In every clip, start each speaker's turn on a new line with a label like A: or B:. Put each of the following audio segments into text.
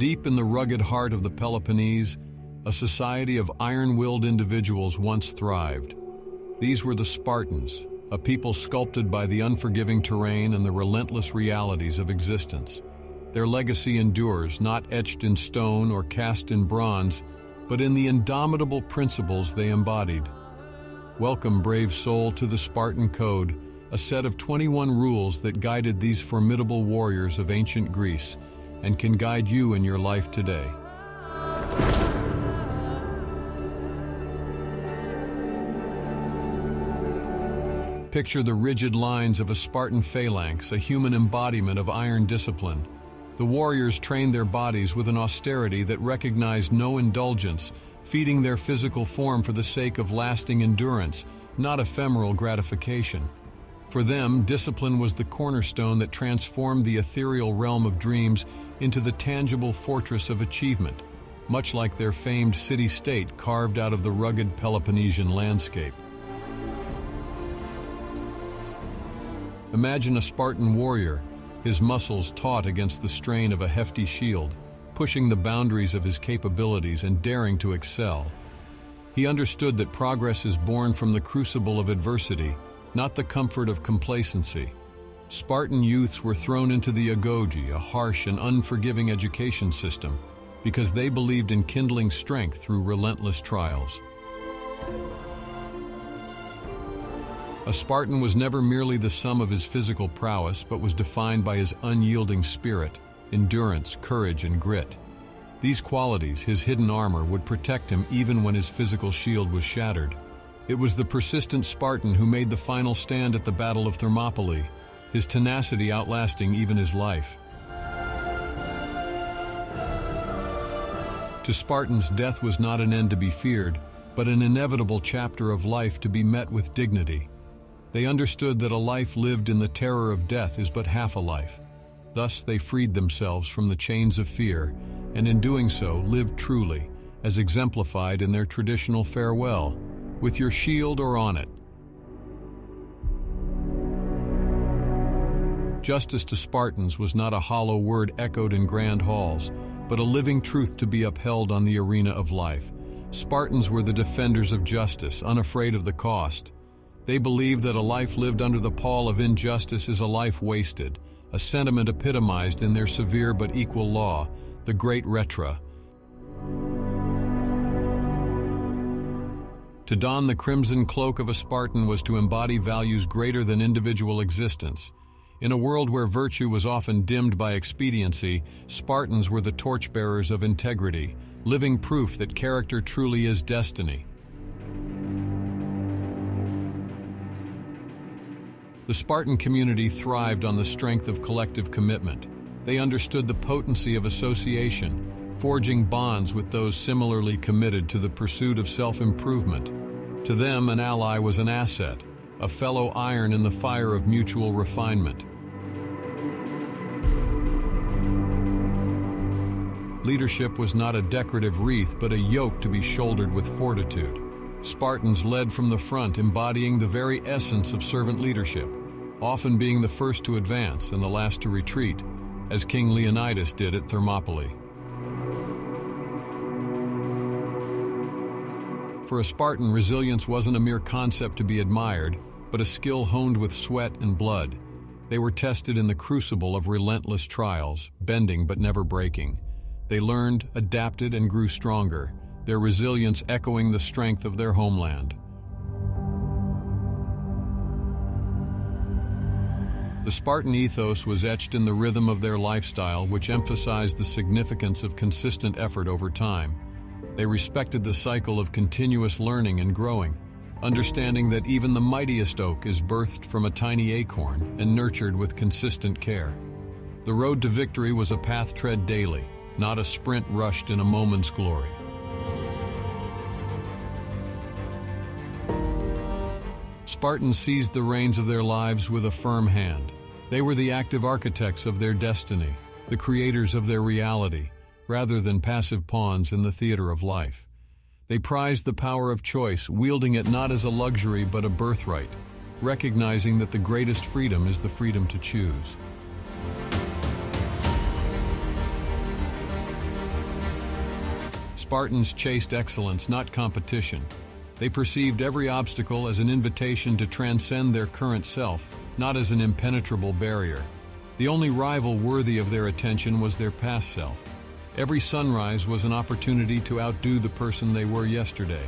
A: Deep in the rugged heart of the Peloponnese, a society of iron-willed individuals once thrived. These were the Spartans, a people sculpted by the unforgiving terrain and the relentless realities of existence. Their legacy endures, not etched in stone or cast in bronze, but in the indomitable principles they embodied. Welcome, brave soul, to the Spartan Code, a set of 21 rules that guided these formidable warriors of ancient Greece and can guide you in your life today. Picture the rigid lines of a Spartan phalanx, a human embodiment of iron discipline. The warriors trained their bodies with an austerity that recognized no indulgence, feeding their physical form for the sake of lasting endurance, not ephemeral gratification. For them, discipline was the cornerstone that transformed the ethereal realm of dreams into the tangible fortress of achievement, much like their famed city-state carved out of the rugged Peloponnesian landscape. Imagine a Spartan warrior, his muscles taut against the strain of a hefty shield, pushing the boundaries of his capabilities and daring to excel. He understood that progress is born from the crucible of adversity, not the comfort of complacency. Spartan youths were thrown into the agoge, a harsh and unforgiving education system, because they believed in kindling strength through relentless trials. A Spartan was never merely the sum of his physical prowess, but was defined by his unyielding spirit, endurance, courage, and grit. These qualities, his hidden armor, would protect him even when his physical shield was shattered. It was the persistent Spartan who made the final stand at the Battle of Thermopylae, his tenacity outlasting even his life. To Spartans, death was not an end to be feared, but an inevitable chapter of life to be met with dignity. They understood that a life lived in the terror of death is but half a life. Thus they freed themselves from the chains of fear, and in doing so lived truly, as exemplified in their traditional farewell, with your shield or on it. Justice to Spartans was not a hollow word echoed in grand halls, but a living truth to be upheld on the arena of life. Spartans were the defenders of justice, unafraid of the cost. They believed that a life lived under the pall of injustice is a life wasted, a sentiment epitomized in their severe but equal law, the Great Retra. To don the crimson cloak of a Spartan was to embody values greater than individual existence. In a world where virtue was often dimmed by expediency, Spartans were the torchbearers of integrity, living proof that character truly is destiny. The Spartan community thrived on the strength of collective commitment. They understood the potency of association, forging bonds with those similarly committed to the pursuit of self-improvement. To them, an ally was an asset, a fellow iron in the fire of mutual refinement. Leadership was not a decorative wreath, but a yoke to be shouldered with fortitude. Spartans led from the front, embodying the very essence of servant leadership, often being the first to advance and the last to retreat, as King Leonidas did at Thermopylae. For a Spartan, resilience wasn't a mere concept to be admired, but a skill honed with sweat and blood. They were tested in the crucible of relentless trials, bending but never breaking. They learned, adapted, and grew stronger, their resilience echoing the strength of their homeland. The Spartan ethos was etched in the rhythm of their lifestyle, which emphasized the significance of consistent effort over time. They respected the cycle of continuous learning and growing, understanding that even the mightiest oak is birthed from a tiny acorn and nurtured with consistent care. The road to victory was a path tread daily, not a sprint rushed in a moment's glory. Spartans seized the reins of their lives with a firm hand. They were the active architects of their destiny, the creators of their reality, rather than passive pawns in the theater of life. They prized the power of choice, wielding it not as a luxury but a birthright, recognizing that the greatest freedom is the freedom to choose. Spartans chased excellence, not competition. They perceived every obstacle as an invitation to transcend their current self, not as an impenetrable barrier. The only rival worthy of their attention was their past self. Every sunrise was an opportunity to outdo the person they were yesterday.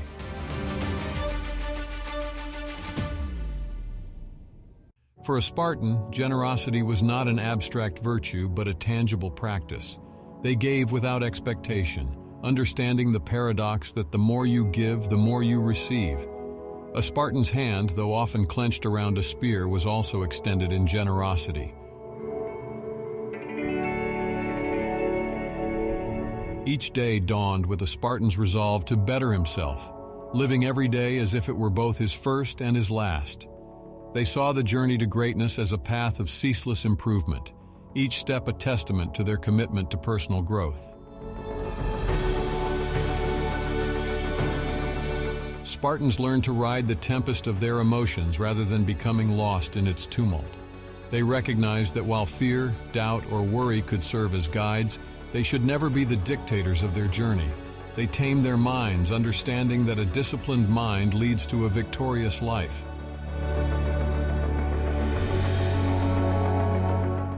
A: For a Spartan, generosity was not an abstract virtue but a tangible practice. They gave without expectation, understanding the paradox that the more you give, the more you receive. A Spartan's hand, though often clenched around a spear, was also extended in generosity. Each day dawned with a Spartan's resolve to better himself, living every day as if it were both his first and his last. They saw the journey to greatness as a path of ceaseless improvement, each step a testament to their commitment to personal growth. Spartans learned to ride the tempest of their emotions rather than becoming lost in its tumult. They recognized that while fear, doubt, or worry could serve as guides, they should never be the dictators of their journey. They tamed their minds, understanding that a disciplined mind leads to a victorious life.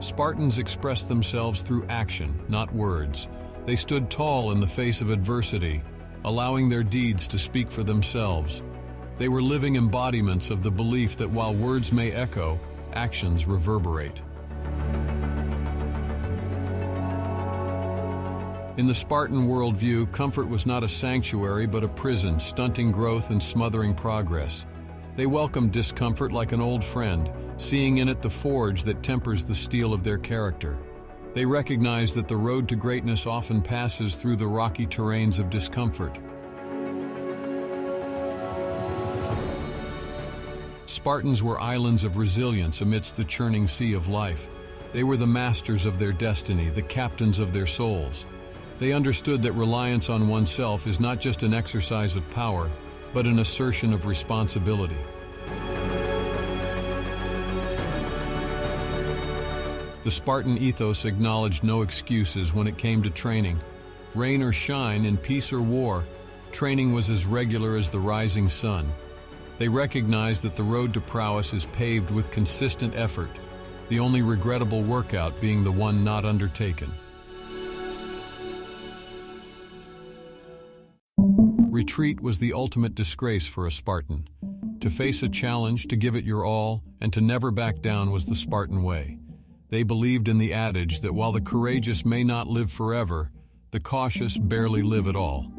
A: Spartans expressed themselves through action, not words. They stood tall in the face of adversity, allowing their deeds to speak for themselves. They were living embodiments of the belief that while words may echo, actions reverberate. In the Spartan worldview, comfort was not a sanctuary but a prison, stunting growth and smothering progress. They welcomed discomfort like an old friend, seeing in it the forge that tempers the steel of their character. They recognized that the road to greatness often passes through the rocky terrains of discomfort. Spartans were islands of resilience amidst the churning sea of life. They were the masters of their destiny, the captains of their souls. They understood that reliance on oneself is not just an exercise of power, but an assertion of responsibility. The Spartan ethos acknowledged no excuses when it came to training. Rain or shine, in peace or war, training was as regular as the rising sun. They recognized that the road to prowess is paved with consistent effort, the only regrettable workout being the one not undertaken. Retreat was the ultimate disgrace for a Spartan. To face a challenge, to give it your all, and to never back down was the Spartan way. They believed in the adage that while the courageous may not live forever, the cautious barely live at all.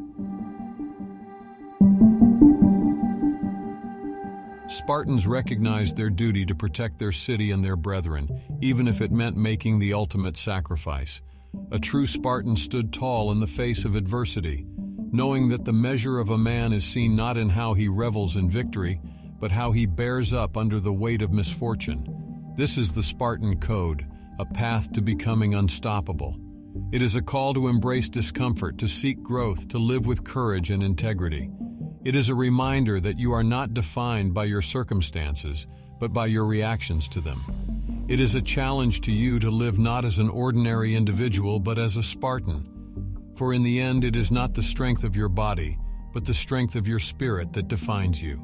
A: Spartans recognized their duty to protect their city and their brethren, even if it meant making the ultimate sacrifice. A true Spartan stood tall in the face of adversity, knowing that the measure of a man is seen not in how he revels in victory, but how he bears up under the weight of misfortune. This is the Spartan code, a path to becoming unstoppable. It is a call to embrace discomfort, to seek growth, to live with courage and integrity. It is a reminder that you are not defined by your circumstances, but by your reactions to them. It is a challenge to you to live not as an ordinary individual, but as a Spartan. For in the end, it is not the strength of your body, but the strength of your spirit that defines you.